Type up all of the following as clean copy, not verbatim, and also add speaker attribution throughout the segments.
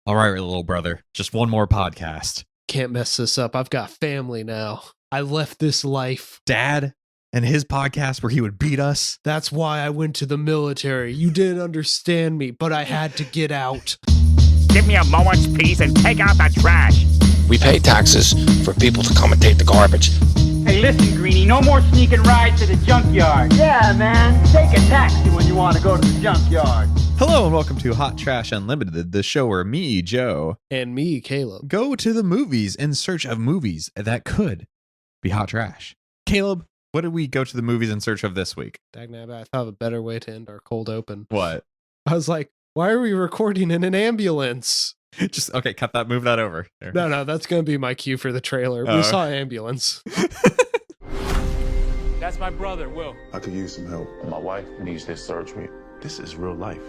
Speaker 1: All right, little brother. Just one more podcast.
Speaker 2: Can't mess this up. I've got family now. I left this life.
Speaker 1: Dad and his podcast where he would beat us.
Speaker 2: That's why I went to the military. You didn't understand me, but I had to get out.
Speaker 3: Give me a moment's peace and take out the trash.
Speaker 4: We pay taxes for people to come and take the garbage.
Speaker 5: Hey, listen, Greenie, no more sneaking rides to the junkyard. Yeah, man, take a taxi when you want to go to the junkyard.
Speaker 1: Hello and welcome to Hot Trash Unlimited, the show where me, Joe,
Speaker 2: And me, Caleb.
Speaker 1: go to the movies in search of movies that could be hot trash. Caleb, what did we go to the movies in search of this week?
Speaker 2: Dagnabbit, I thought of a better way to end our cold open.
Speaker 1: What?
Speaker 2: I was like, why are we recording in an ambulance?
Speaker 1: Just, okay, cut that, move that over. There.
Speaker 2: No, that's going to be my cue for the trailer.
Speaker 1: Oh.
Speaker 2: We saw ambulance.
Speaker 6: That's my brother, Will.
Speaker 7: I could use some help.
Speaker 8: My wife needs this surgery.
Speaker 7: This is real life.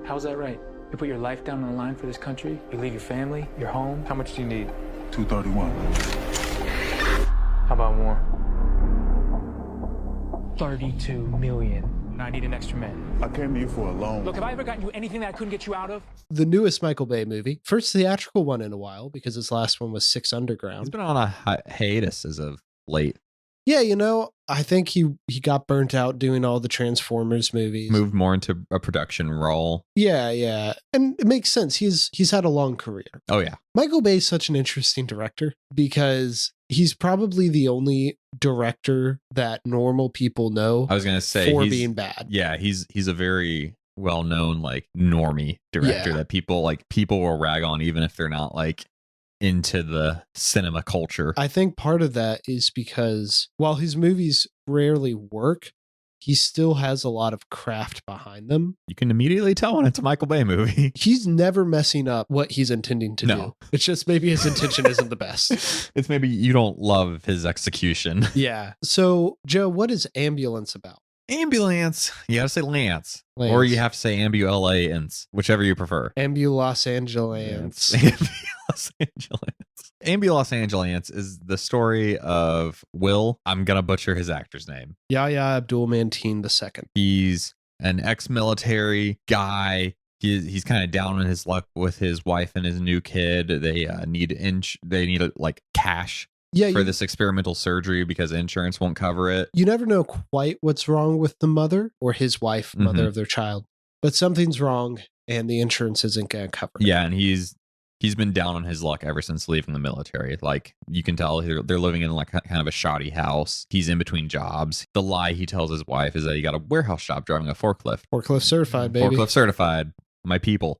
Speaker 6: How's that right? You put your life down on the line for this country? You leave your family, your home? How much do you need?
Speaker 7: 231.
Speaker 6: How about more? 32 million. I need an extra man.
Speaker 7: I came to you for a loan.
Speaker 6: Look, have I ever gotten you anything that I couldn't get you out of?
Speaker 2: The newest Michael Bay movie. First theatrical one in a while, because his last one was Six
Speaker 1: He's
Speaker 2: Underground.
Speaker 1: been on a hiatus as of late.
Speaker 2: Yeah, I think he got burnt out doing all the Transformers movies.
Speaker 1: Moved more into a production role.
Speaker 2: Yeah. And it makes sense. He's had a long career.
Speaker 1: Oh, yeah.
Speaker 2: Michael Bay is such an interesting director because he's probably the only director that normal people know
Speaker 1: I was going to say
Speaker 2: for
Speaker 1: he's
Speaker 2: being bad.
Speaker 1: Yeah, he's a very well-known like normie director
Speaker 2: Yeah.
Speaker 1: that people will rag on even if they're not like into the cinema culture.
Speaker 2: I think part of that is because while his movies rarely work, he still has a lot of craft behind them.
Speaker 1: You can immediately tell when it's a Michael Bay movie.
Speaker 2: He's never messing up what he's intending to
Speaker 1: No.
Speaker 2: do. It's just maybe his intention isn't the best.
Speaker 1: It's maybe you don't love his execution.
Speaker 2: Yeah. So, Joe, what is ambulance about?
Speaker 1: ambuLAnce. You gotta say Lance.
Speaker 2: Lance.
Speaker 1: Or you have to say ambuLAnce, whichever you prefer.
Speaker 2: Los Angeles.
Speaker 1: Los Angeles. ambuLos Angeles is the story of Will. I'm gonna butcher his actor's name.
Speaker 2: Yahya Abdul-Mateen II.
Speaker 1: He's an ex-military guy. He's kind of down on his luck with his wife and his new kid. They need like cash
Speaker 2: Yeah,
Speaker 1: for this experimental surgery because insurance won't cover it.
Speaker 2: you never know quite what's wrong with the mother or his wife, mother
Speaker 1: Mhm.
Speaker 2: of their child, but something's wrong and the insurance isn't going to cover it.
Speaker 1: Yeah, and he's been down on his luck ever since leaving the military. Like you can tell they're living in like kind of a shoddy house. He's in between jobs. The lie he tells his wife is that he got a warehouse job driving a forklift.
Speaker 2: Forklift certified, baby.
Speaker 1: Forklift certified, my people.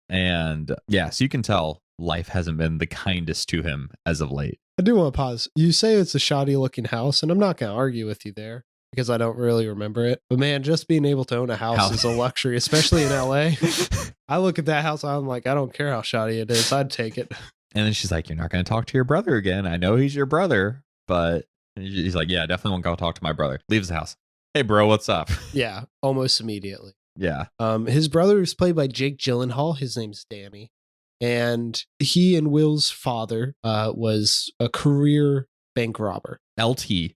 Speaker 1: And yeah, so you can tell life hasn't been the kindest to him as of late.
Speaker 2: I do want to pause. You say it's a shoddy looking house, and I'm not going to argue with you there because I don't really remember it. But man, just being able to own a house is a luxury, especially in LA. I look at that house, I'm like, I don't care how shoddy it is. I'd take it.
Speaker 1: And then she's like, "You're not going to talk to your brother again. I know he's your brother, but..." He's like, "Yeah, definitely won't go talk to my brother." Leaves the house. "Hey, bro, what's up?"
Speaker 2: Yeah, almost immediately.
Speaker 1: Yeah.
Speaker 2: His brother is played by Jake Gyllenhaal. His name's Danny. And he and Will's father was a career bank robber.
Speaker 1: LT.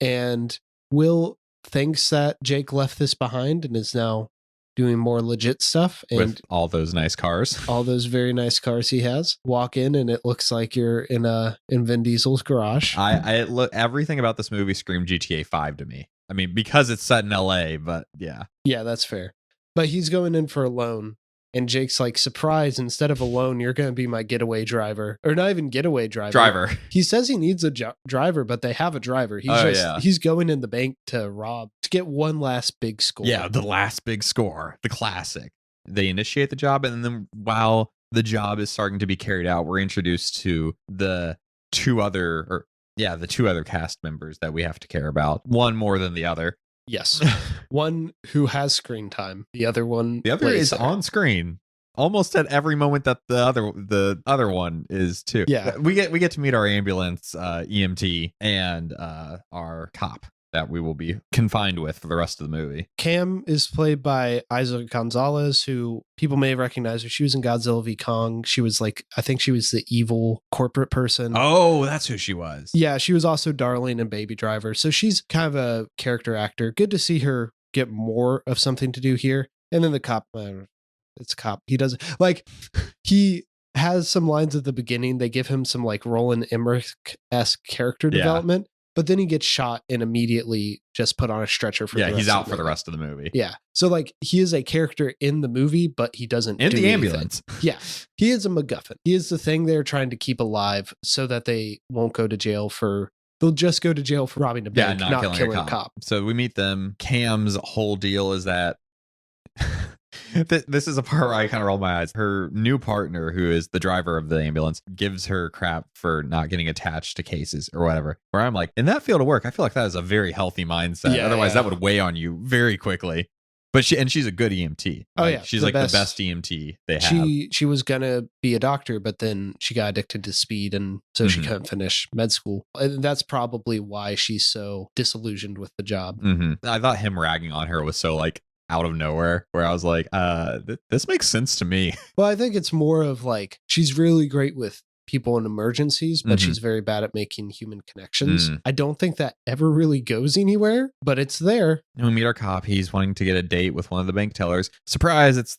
Speaker 2: And Will thinks that Jake left this behind and is now doing more legit stuff. And
Speaker 1: With all those nice cars.
Speaker 2: all those very nice cars he has. Walk in and it looks like you're in Vin Diesel's garage.
Speaker 1: I look, everything about this movie screamed GTA 5 to me. I mean, because it's set in LA, but yeah.
Speaker 2: Yeah, that's fair. But he's going in for a loan. And Jake's like, "Surprise, instead of a loan, you're going to be my getaway driver." Or not even getaway driver. He says he needs a driver, but they have a driver. He's going in the bank to rob, to get one last big score.
Speaker 1: Yeah, the last big score, the classic. They initiate the job, and then while the job is starting to be carried out, we're introduced to the two other cast members that we have to care about. One more than the other.
Speaker 2: Yes. One who has screen time. The other one.
Speaker 1: The other is on screen almost at every moment that the other one is too.
Speaker 2: Yeah.
Speaker 1: We get to meet our ambulance EMT and our cop that we will be confined with for the rest of the movie.
Speaker 2: Cam is played by Isa Gonzalez, who people may recognize her. She was in Godzilla v. Kong. She was I think she was the evil corporate person.
Speaker 1: Oh, that's who she was.
Speaker 2: Yeah, she was also Darling in Baby Driver. So she's kind of a character actor. Good to see her get more of something to do here. And then the cop, it's a cop. He doesn't like he has some lines at the beginning. They give him some like Roland Emmerich-esque character development, but then he gets shot and immediately just put on a stretcher for
Speaker 1: he's out for the rest of the movie.
Speaker 2: Yeah. So like he is a character in the movie, but he doesn't
Speaker 1: in
Speaker 2: do
Speaker 1: the
Speaker 2: anything.
Speaker 1: ambulance.
Speaker 2: Yeah. He is a MacGuffin. He is the thing they're trying to keep alive so that they won't go to jail for they'll just go to jail for robbing a bank, not killing a cop.
Speaker 1: So we meet them. Cam's whole deal is that this is a part where I kind of rolled my eyes. Her new partner, who is the driver of the ambulance, gives her crap for not getting attached to cases or whatever. Where I'm like, in that field of work, I feel like that is a very healthy mindset.
Speaker 2: Yeah,
Speaker 1: Otherwise, that would weigh on you very quickly. But she's a good EMT.
Speaker 2: Oh yeah,
Speaker 1: she's like the best EMT they have.
Speaker 2: She was gonna be a doctor, but then she got addicted to speed, and so she couldn't finish med school. And that's probably why she's so disillusioned with the job.
Speaker 1: I thought him ragging on her was so like out of nowhere, where I was like, this makes sense to me.
Speaker 2: Well, I think it's more of like she's really great with people in emergencies, but she's very bad at making human connections. I don't think that ever really goes anywhere, but it's there.
Speaker 1: And we meet our cop. He's wanting to get a date with one of the bank tellers. Surprise! It's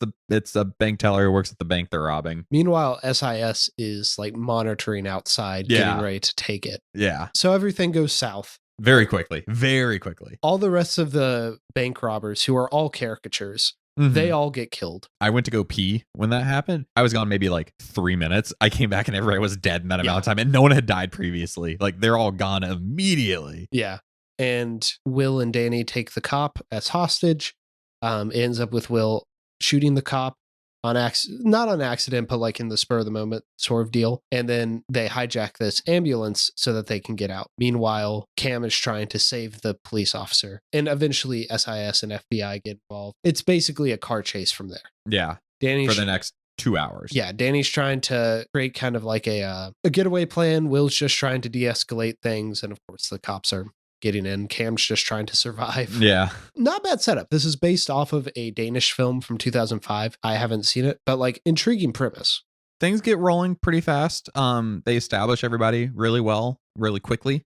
Speaker 1: a bank teller who works at the bank they're robbing.
Speaker 2: Meanwhile, SIS is like monitoring outside, getting ready to take it.
Speaker 1: Yeah.
Speaker 2: So everything goes south.
Speaker 1: Very quickly. Very quickly.
Speaker 2: All the rest of the bank robbers, who are all caricatures, they all get killed.
Speaker 1: I went to go pee when that happened. I was gone maybe like 3 minutes. I came back and everybody was dead in that amount of time, and no one had died previously. Like they're all gone immediately.
Speaker 2: Yeah. And Will and Danny take the cop as hostage. It ends up with Will shooting the cop not on accident, but like in the spur of the moment sort of deal. And then they hijack this ambulance so that they can get out. Meanwhile, Cam is trying to save the police officer, and eventually SIS and FBI get involved. It's basically a car chase from there.
Speaker 1: Yeah. For the next 2 hours.
Speaker 2: Yeah. Danny's trying to create kind of like a getaway plan. Will's just trying to de-escalate things. And of course the cops are getting in. Cam's just trying to survive.
Speaker 1: Yeah.
Speaker 2: Not bad setup. This is based off of a Danish film from 2005. I haven't seen it, but like intriguing premise.
Speaker 1: Things get rolling pretty fast. They establish everybody really well, really quickly.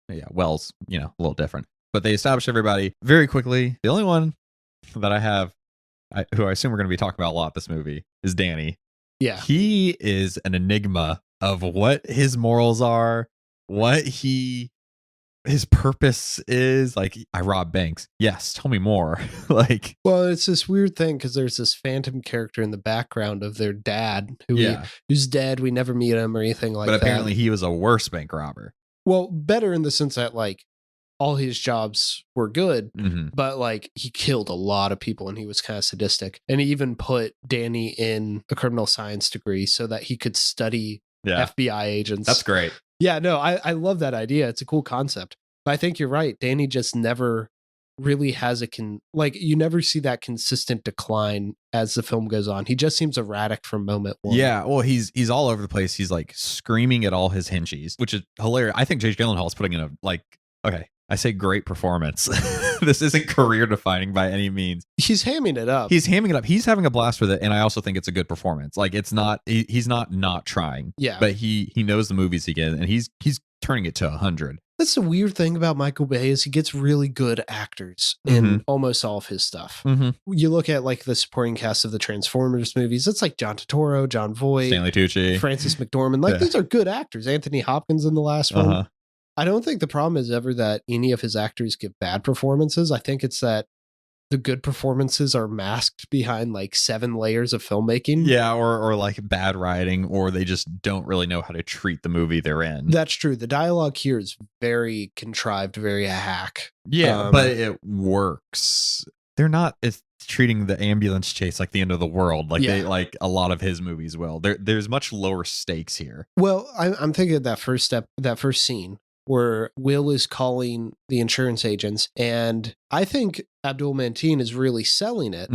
Speaker 1: Yeah, Well's, a little different. But they establish everybody very quickly. The only one that I have, who I assume we're going to be talking about a lot this movie, is Danny.
Speaker 2: Yeah.
Speaker 1: He is an enigma of what his morals are, what his purpose is. Like, I rob banks. Yes, tell me more.
Speaker 2: Well, it's this weird thing because there's this phantom character in the background of their dad who's dead. We never meet him or anything like that.
Speaker 1: But apparently he was a worse bank robber.
Speaker 2: Well, better in the sense that like all his jobs were good, but like he killed a lot of people and he was kind of sadistic. And he even put Danny in a criminal science degree so that he could study FBI agents.
Speaker 1: That's great.
Speaker 2: Yeah, no, I love that idea. It's a cool concept. But I think you're right. Danny just never really has you never see that consistent decline as the film goes on. He just seems erratic from moment one.
Speaker 1: Yeah, well, he's all over the place. He's like screaming at all his henchies, which is hilarious. I think Gyllenhaal is putting in I say great performance. This isn't career defining by any means.
Speaker 2: He's hamming it up.
Speaker 1: He's having a blast with it, and I also think it's a good performance. Like, it's not he's not trying.
Speaker 2: Yeah,
Speaker 1: but he knows the movies he gets, and he's turning it to 100.
Speaker 2: That's the weird thing about Michael Bay is he gets really good actors in almost all of his stuff. You look at like the supporting cast of the Transformers movies. It's like John Turturro, John Voight,
Speaker 1: Stanley Tucci,
Speaker 2: Francis McDormand. Like these are good actors. Anthony Hopkins in the last one. I don't think the problem is ever that any of his actors give bad performances. I think it's that the good performances are masked behind like 7 layers of filmmaking.
Speaker 1: Yeah, or like bad writing, or they just don't really know how to treat the movie they're in.
Speaker 2: That's true. The dialogue here is very contrived, very a hack.
Speaker 1: Yeah, but it works. They're not treating the ambulance chase like the end of the world, they like a lot of his movies will. There's much lower stakes here.
Speaker 2: Well, I'm thinking of that first scene where Will is calling the insurance agents, and I think Abdul-Mateen is really selling it.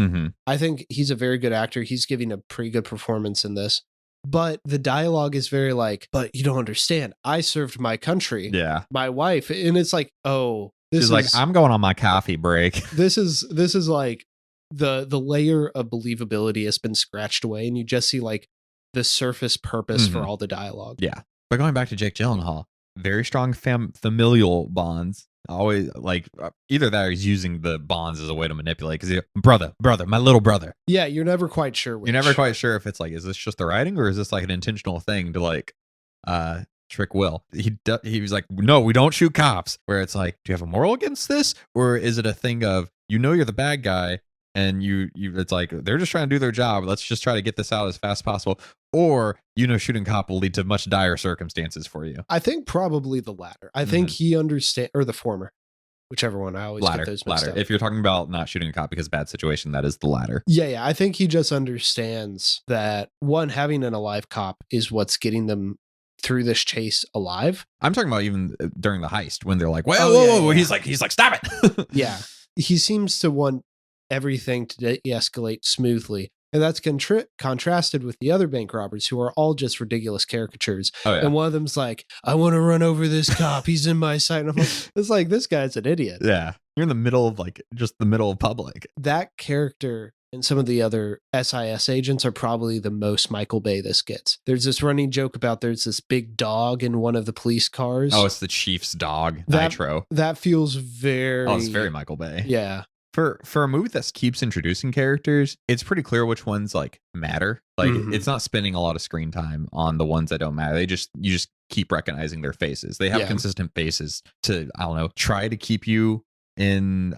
Speaker 2: I think he's a very good actor. He's giving a pretty good performance in this. But the dialogue is very like, but you don't understand. I served my country, my wife. And it's like, oh,
Speaker 1: she's like, I'm going on my coffee break.
Speaker 2: This is like the layer of believability has been scratched away, and you just see like the surface purpose for all the dialogue.
Speaker 1: Yeah. But going back to Jake Gyllenhaal, very strong familial bonds Always like either that or he's using the bonds as a way to manipulate because brother, my little brother.
Speaker 2: Yeah, you're never quite sure which.
Speaker 1: You're never quite sure if it's like, is this just the writing or is this like an intentional thing to like trick Will? He was like, no, we don't shoot cops. Where it's like, do you have a moral against this, or is it a thing of you're the bad guy and you it's like they're just trying to do their job. Let's just try to get this out as fast as possible. Or shooting cop will lead to much dire circumstances for you.
Speaker 2: I think probably the latter. I think he understands, or the former, whichever one. I always get those mixed up.
Speaker 1: If you're talking about not shooting a cop because bad situation, that is the latter.
Speaker 2: Yeah. I think he just understands that one, having an alive cop is what's getting them through this chase alive.
Speaker 1: I'm talking about even during the heist when they're like, whoa. He's like, stop it.
Speaker 2: Yeah. He seems to want everything to de-escalate smoothly. And that's contrasted with the other bank robbers who are all just ridiculous caricatures. Oh, yeah. And one of them's like, I want to run over this cop. He's in my sight. And I'm like, it's like, this guy's an idiot.
Speaker 1: Yeah. You're in the middle of like just the middle of public.
Speaker 2: That character and some of the other SIS agents are probably the most Michael Bay this gets. There's this running joke about there's this big dog in one of the police cars.
Speaker 1: Oh, it's the chief's dog, Nitro.
Speaker 2: That feels very...
Speaker 1: Oh, it's very Michael Bay.
Speaker 2: Yeah.
Speaker 1: For a movie that keeps introducing characters, it's pretty clear which ones like matter. Like it's not spending a lot of screen time on the ones that don't matter. You just keep recognizing their faces. They have consistent faces to, I don't know, try to keep you in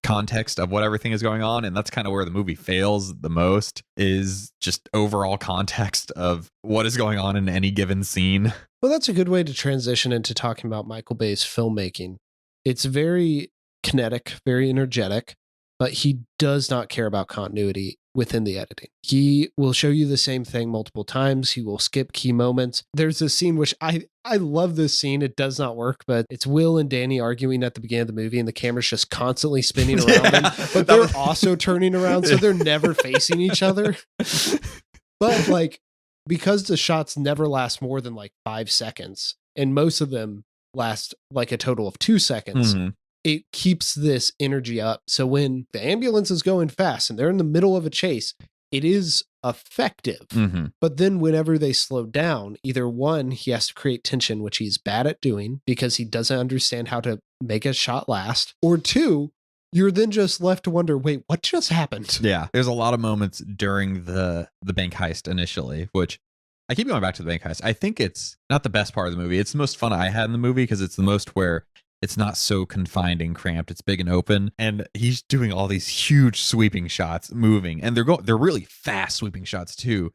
Speaker 1: context of what everything is going on. And that's kind of where the movie fails the most, is just overall context of what is going on in any given scene.
Speaker 2: Well, that's a good way to transition into talking about Michael Bay's filmmaking. It's very kinetic, very energetic, but he does not care about continuity within the editing. He will show you the same thing multiple times. He will skip key moments. There's a scene which I love this scene. It does not work, but it's Will and Danny arguing at the beginning of the movie and the camera's just constantly spinning around them, but they're also turning around, so they're never facing each other. But like, because the shots never last more than like 5 seconds, and most of them last like a total of 2 seconds, it keeps this energy up. So when the ambulance is going fast and they're in the middle of a chase, it is effective. But then whenever they slow down, either one, he has to create tension, which he's bad at doing because he doesn't understand how to make a shot last, or two, you're then just left to wonder, wait, what just happened?
Speaker 1: Yeah. There's a lot of moments during the bank heist initially, which I keep going back to the bank heist. I think it's not the best part of the movie. It's the most fun I had in the movie because it's the most where it's not so confined and cramped. It's big and open, and he's doing all these huge sweeping shots, moving, and they're really fast sweeping shots too.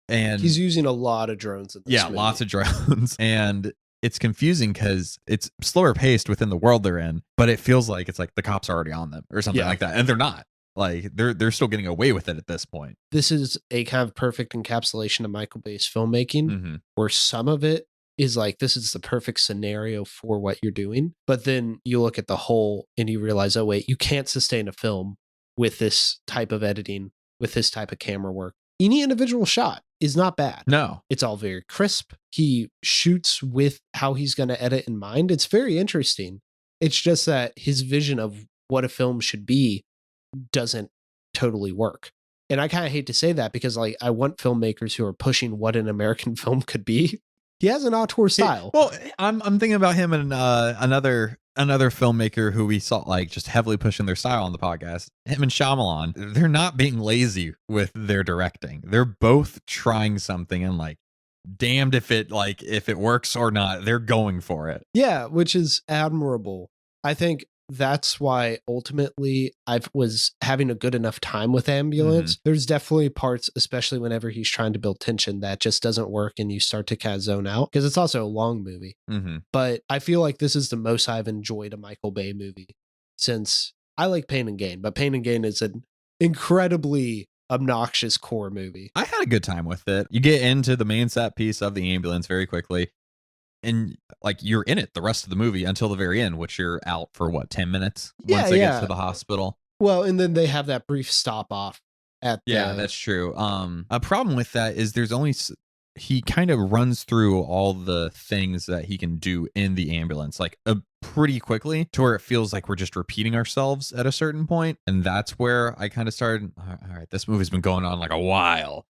Speaker 1: And
Speaker 2: he's using a lot of drones. In this movie.
Speaker 1: Lots of drones, and it's confusing because it's slower paced within the world they're in, but it feels like it's like the cops are already on them or something like that, and they're not. Like they're still getting away with it at this point.
Speaker 2: This is a kind of perfect encapsulation of Michael Bay's filmmaking, where some of it is like, this is the perfect scenario for what you're doing. But then you look at the whole and you realize, oh, wait, you can't sustain a film with this type of editing, with this type of camera work. Any individual shot is not bad.
Speaker 1: No.
Speaker 2: It's all very crisp. He shoots with how he's going to edit in mind. It's very interesting. It's just that his vision of what a film should be doesn't totally work. And I kind of hate to say that because like I want filmmakers who are pushing what an American film could be. He has an auteur style.
Speaker 1: I'm thinking about him and another filmmaker who we saw like just heavily pushing their style on the podcast. Him and Shyamalan. They're not being lazy with their directing. They're both trying something and like, damned if it works or not. They're going for it.
Speaker 2: Yeah, which is admirable. I think that's why ultimately I was having a good enough time with ambuLAnce. There's definitely parts, especially whenever he's trying to build tension, that just doesn't work and you start to kind of zone out because it's also a long movie. But I feel like this is the most I've enjoyed a Michael Bay movie since I like Pain and Gain, but Pain and Gain is an incredibly obnoxious core movie.
Speaker 1: I had a good time with it. You get into the main set piece of the ambulance very quickly. And like you're in it the rest of the movie until the very end, which you're out for 10 minutes once they get to the hospital.
Speaker 2: Well, and then they have that brief stop off at
Speaker 1: that's true. A problem with that is there's only he kind of runs through all the things that he can do in the ambulance like pretty quickly to where it feels like we're just repeating ourselves at a certain point. And that's where I kind of started, all right, this movie's been going on like a while.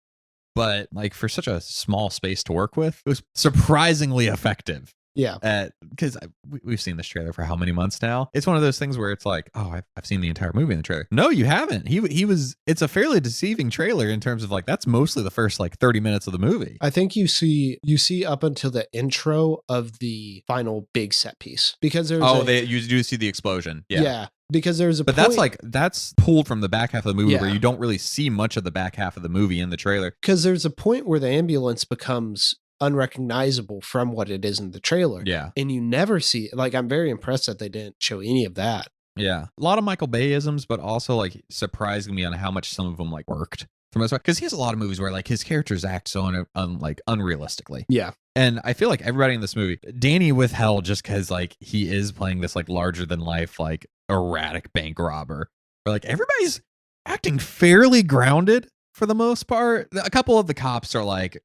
Speaker 1: But like for such a small space to work with, it was surprisingly effective.
Speaker 2: Yeah.
Speaker 1: Because we've seen this trailer for how many months now. It's one of those things where it's like, oh, I've seen the entire movie in the trailer. No, you haven't. He was. It's a fairly deceiving trailer in terms of like that's mostly the first like 30 minutes of the movie.
Speaker 2: I think you see up until the intro of the final big set piece because there's
Speaker 1: you do see the explosion. Yeah.
Speaker 2: Because there's a
Speaker 1: but
Speaker 2: point,
Speaker 1: that's pulled from the back half of the movie
Speaker 2: Yeah.
Speaker 1: where you don't really see much of the back half of the movie in the trailer.
Speaker 2: Because there's a point where the ambulance becomes unrecognizable from what it is in the trailer.
Speaker 1: Yeah.
Speaker 2: And you never see, like, I'm very impressed that they didn't show any of that.
Speaker 1: Yeah. A lot of Michael Bay-isms, but also like surprising me on how much some of them like worked. Because he has a lot of movies where like his characters act so unrealistically.
Speaker 2: Yeah.
Speaker 1: And I feel like everybody in this movie, Danny withheld just because like he is playing this like larger than life, like erratic bank robber. But like everybody's acting fairly grounded for the most part. A couple of the cops are like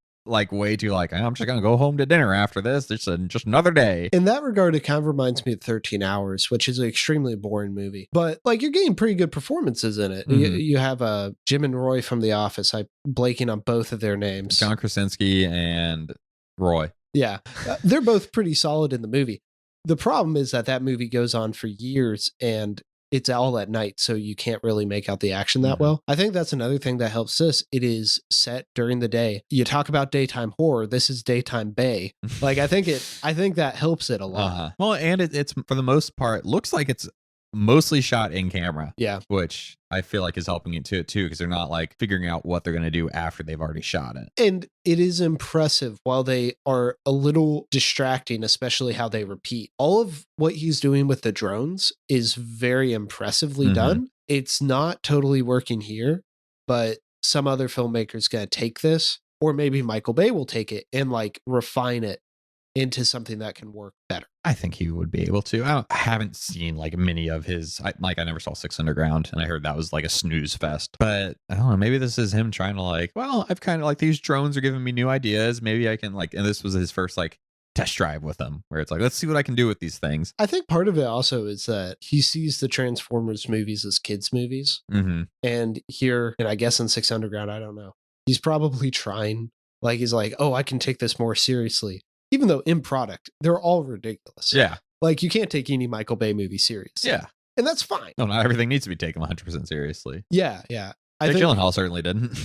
Speaker 1: way too like, I'm just gonna go home to dinner after this. It's just another day.
Speaker 2: In that regard, it kind of reminds me of 13 Hours, which is an extremely boring movie. But like you're getting pretty good performances in it.
Speaker 1: Mm-hmm.
Speaker 2: You have Jim and Roy from The Office. I'm blanking on both of their names.
Speaker 1: John Krasinski and Roy.
Speaker 2: Yeah, they're both pretty solid in the movie. The problem is that movie goes on for years and it's all at night, so you can't really make out the action that well. I think that's another thing that helps this. It is set during the day. You talk about daytime horror. This is daytime Bay. Like I think that helps it a lot.
Speaker 1: Well, and it's for the most part looks like it's mostly shot in camera.
Speaker 2: Yeah.
Speaker 1: Which I feel like is helping it too, because they're not like figuring out what they're going to do after they've already shot it.
Speaker 2: And it is impressive while they are a little distracting, especially how they repeat. All of what he's doing with the drones is very impressively done. It's not totally working here, but some other filmmaker's going to take this, or maybe Michael Bay will take it and like refine it into something that can work better.
Speaker 1: I think he would be able to. I haven't seen like many of his, I never saw Six Underground, and I heard that was like a snooze fest. But I don't know, maybe this is him trying to like, well, I've kind of like these drones are giving me new ideas. Maybe I can like, and this was his first like test drive with them, where it's like, let's see what I can do with these things.
Speaker 2: I think part of it also is that he sees the Transformers movies as kids' movies. And here, and I guess in Six Underground, I don't know, he's probably trying, like he's like, oh, I can take this more seriously. Even though in product, they're all ridiculous.
Speaker 1: Yeah.
Speaker 2: Like you can't take any Michael Bay movie seriously.
Speaker 1: Yeah.
Speaker 2: And that's fine.
Speaker 1: No, not everything needs to be taken 100% seriously.
Speaker 2: Yeah. Yeah.
Speaker 1: Jake Gyllenhaal certainly didn't.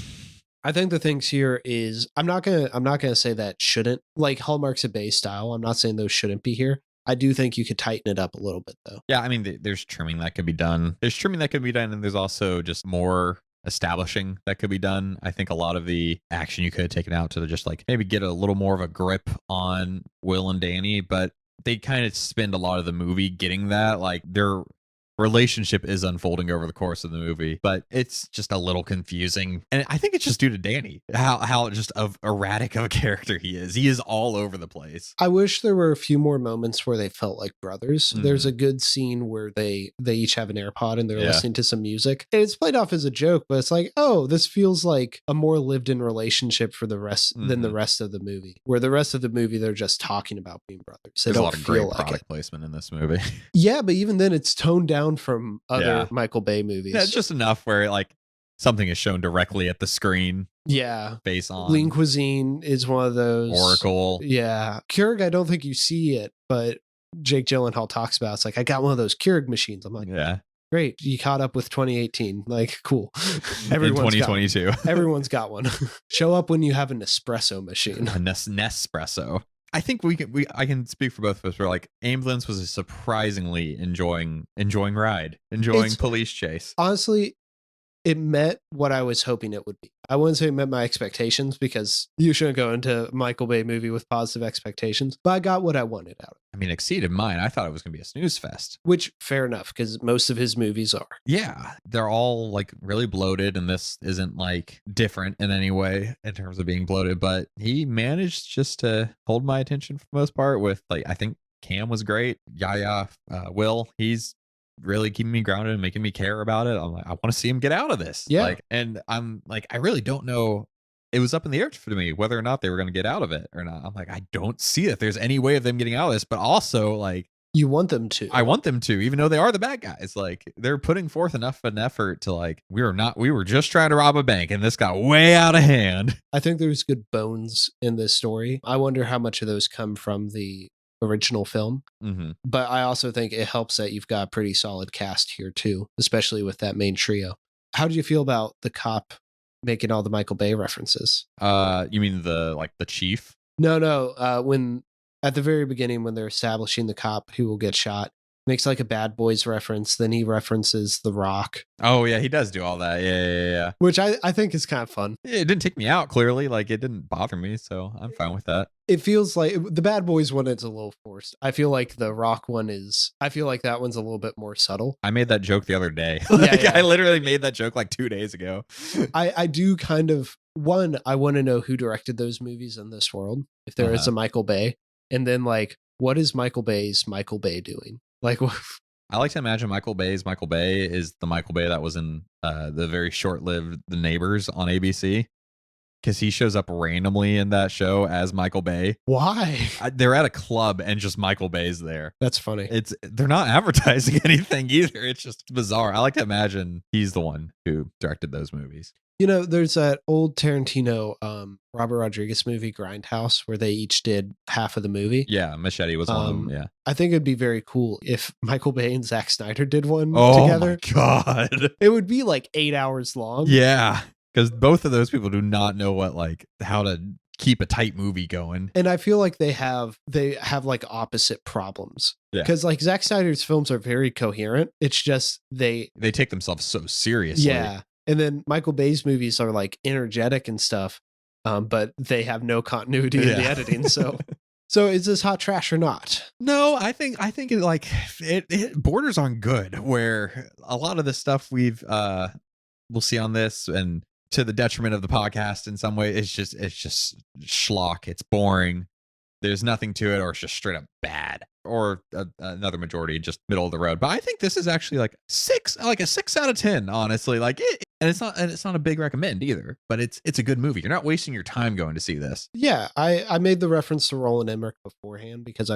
Speaker 2: I think the things here is I'm not gonna say that shouldn't, like Hallmark's a Bay style. I'm not saying those shouldn't be here. I do think you could tighten it up a little bit though.
Speaker 1: Yeah, I mean, there's trimming that could be done. And there's also just more establishing that could be done. I think a lot of the action you could have taken out to just like maybe get a little more of a grip on Will and Danny, but they kind of spend a lot of the movie getting that. Like their relationship is unfolding over the course of the movie, but it's just a little confusing. And I think it's just due to Danny, how just erratic of a character he is. He is all over the place.
Speaker 2: I wish there were a few more moments where they felt like brothers. There's a good scene where they each have an AirPod and they're listening to some music. And it's played off as a joke, but it's like, oh, this feels like a more lived in relationship for the rest than the rest of the movie. Where the rest of the movie, they're just talking about being brothers. They
Speaker 1: There's
Speaker 2: don't
Speaker 1: a lot of
Speaker 2: feel
Speaker 1: great
Speaker 2: like
Speaker 1: product placement in this movie.
Speaker 2: Yeah, but even then it's toned down from other Michael Bay movies.
Speaker 1: Yeah, it's just enough where like something is shown directly at the screen.
Speaker 2: Yeah.
Speaker 1: Based on
Speaker 2: Lean Cuisine is one of those.
Speaker 1: Oracle.
Speaker 2: Yeah. Keurig, I don't think you see it, but Jake Gyllenhaal talks about it's like, I got one of those Keurig machines. I'm like,
Speaker 1: yeah.
Speaker 2: Great. You caught up with 2018. Like, cool.
Speaker 1: Everyone's 2022.
Speaker 2: Everyone's got one. Show up when you have an espresso machine.
Speaker 1: A Nespresso. I think I can speak for both of us. We're like, ambuLAnce was a surprisingly enjoying ride, police chase.
Speaker 2: Honestly, it met what I was hoping it would be. I wouldn't say it met my expectations because you shouldn't go into a Michael Bay movie with positive expectations, but I got what I wanted out of it.
Speaker 1: I mean, exceeded mine. I thought it was going to be a snooze fest.
Speaker 2: Which, fair enough, because most of his movies are.
Speaker 1: Yeah, they're all like really bloated, and this isn't like different in any way in terms of being bloated, but he managed just to hold my attention for the most part with like, I think Cam was great. Yahya, Will, he's really keeping me grounded and making me care about it. I'm like, I want to see him get out of this.
Speaker 2: Yeah.
Speaker 1: Like, and I'm like, I really don't know. It was up in the air for me whether or not they were going to get out of it or not. I'm like, I don't see if there's any way of them getting out of this, but also like,
Speaker 2: you want them to.
Speaker 1: I want them to, even though they are the bad guys. Like they're putting forth enough of an effort to like, we were just trying to rob a bank and this got way out of hand.
Speaker 2: I think there's good bones in this story. I wonder how much of those come from the original film.
Speaker 1: Mm-hmm.
Speaker 2: But I also think it helps that you've got a pretty solid cast here too, especially with that main trio. How do you feel about the cop making all the Michael Bay references?
Speaker 1: You mean the chief?
Speaker 2: No. When at the very beginning, when they're establishing the cop who will get shot, makes like a Bad Boys reference. Then he references The Rock.
Speaker 1: Oh yeah, he does do all that. Yeah.
Speaker 2: Which I think is kind of fun.
Speaker 1: It didn't take me out, clearly. Like, it didn't bother me, so I'm fine with that.
Speaker 2: It feels like the Bad Boys one is a little forced. I feel like the Rock one I feel like that one's a little bit more subtle.
Speaker 1: I made that joke the other day.
Speaker 2: Yeah.
Speaker 1: I literally made that joke like 2 days ago.
Speaker 2: I do kind of, I want to know who directed those movies in this world, if there is a Michael Bay. And then, like, what is Michael Bay's Michael Bay doing? Like,
Speaker 1: I like to imagine Michael Bay is the Michael Bay that was in the very short-lived The Neighbors on ABC, because he shows up randomly in that show as Michael Bay.
Speaker 2: Why?
Speaker 1: They're at a club and just Michael Bay's there.
Speaker 2: That's funny.
Speaker 1: They're not advertising anything either. It's just bizarre. I like to imagine he's the one who directed those movies.
Speaker 2: You know, there's that old Tarantino, Robert Rodriguez movie, Grindhouse, where they each did half of the movie.
Speaker 1: Yeah, Machete was one of them. Yeah,
Speaker 2: I think it'd be very cool if Michael Bay and Zack Snyder did one
Speaker 1: Oh
Speaker 2: together.
Speaker 1: my God.
Speaker 2: It would be like 8 hours long.
Speaker 1: Yeah, because both of those people do not know how to keep a tight movie going.
Speaker 2: And I feel like they have like opposite problems.
Speaker 1: Yeah.
Speaker 2: Because like Zack Snyder's films are very coherent. It's just they
Speaker 1: take themselves so seriously.
Speaker 2: Yeah. And then Michael Bay's movies are like energetic and stuff, but they have no continuity in the editing. So is this hot trash or not?
Speaker 1: No, I think it borders on good, where a lot of the stuff we'll see on this, and to the detriment of the podcast in some way, it's just schlock. It's boring. There's nothing to it, or it's just straight up bad, or another majority just middle of the road. But I think this is actually like a 6 out of 10, honestly. Like it, and it's not a big recommend either, but it's a good movie. You're not wasting your time going to see this.
Speaker 2: Yeah, I made the reference to Roland Emmerich beforehand because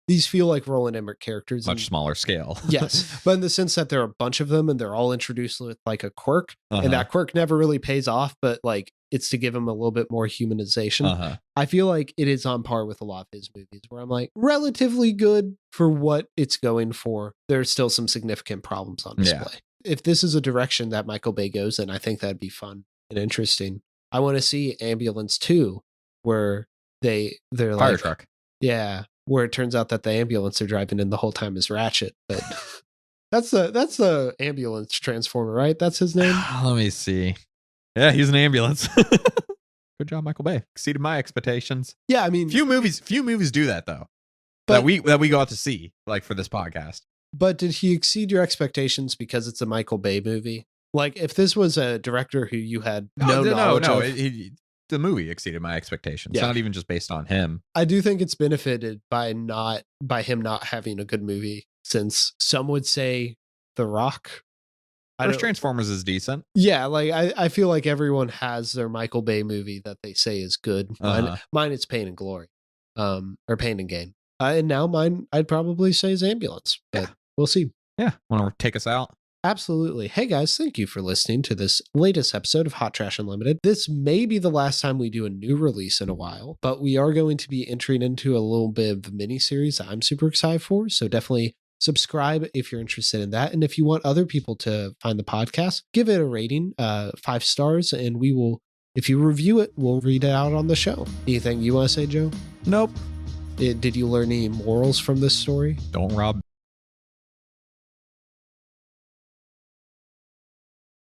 Speaker 2: these feel like Roland Emmerich characters.
Speaker 1: Much smaller scale.
Speaker 2: Yes, but in the sense that there are a bunch of them and they're all introduced with like a quirk, and that quirk never really pays off, but like it's to give him a little bit more humanization. I feel like it is on par with a lot of his movies, where I'm like, relatively good for what it's going for. There's still some significant problems on display. Yeah. If this is a direction that Michael Bay goes in, I think that'd be fun and interesting. I want to see Ambulance 2, where they're
Speaker 1: Fire
Speaker 2: like
Speaker 1: truck.
Speaker 2: Yeah, where it turns out that the ambulance they're driving in the whole time is Ratchet, but that's the ambulance transformer, right? That's his name.
Speaker 1: Let me see. Yeah, he's an ambulance. Good job, Michael Bay. Exceeded my expectations.
Speaker 2: Yeah, I mean,
Speaker 1: few movies do that though. But that we got to see, like, for this podcast.
Speaker 2: But did he exceed your expectations because it's a Michael Bay movie? Like, if this was a director who you had no knowledge of,
Speaker 1: the movie exceeded my expectations. Yeah. Not even just based on him.
Speaker 2: I do think it's benefited by him not having a good movie, since some would say The Rock.
Speaker 1: First Transformers is decent.
Speaker 2: Yeah, like I feel like everyone has their Michael Bay movie that they say is good. Mine is Pain and Glory, or Pain and Gain. And now mine, I'd probably say, is Ambulance, but we'll see.
Speaker 1: Yeah, want to take us out?
Speaker 2: Absolutely. Hey guys, thank you for listening to this latest episode of Hot Trash Unlimited. This may be the last time we do a new release in a while, but we are going to be entering into a little bit of a mini series that I'm super excited for. So definitely subscribe if you're interested in that. And if you want other people to find the podcast, give it a rating, 5 stars, and we will, if you review it, we'll read it out on the show. Anything you want to say, Joe?
Speaker 1: Nope.
Speaker 2: Did you learn any morals from this story?
Speaker 1: Don't rob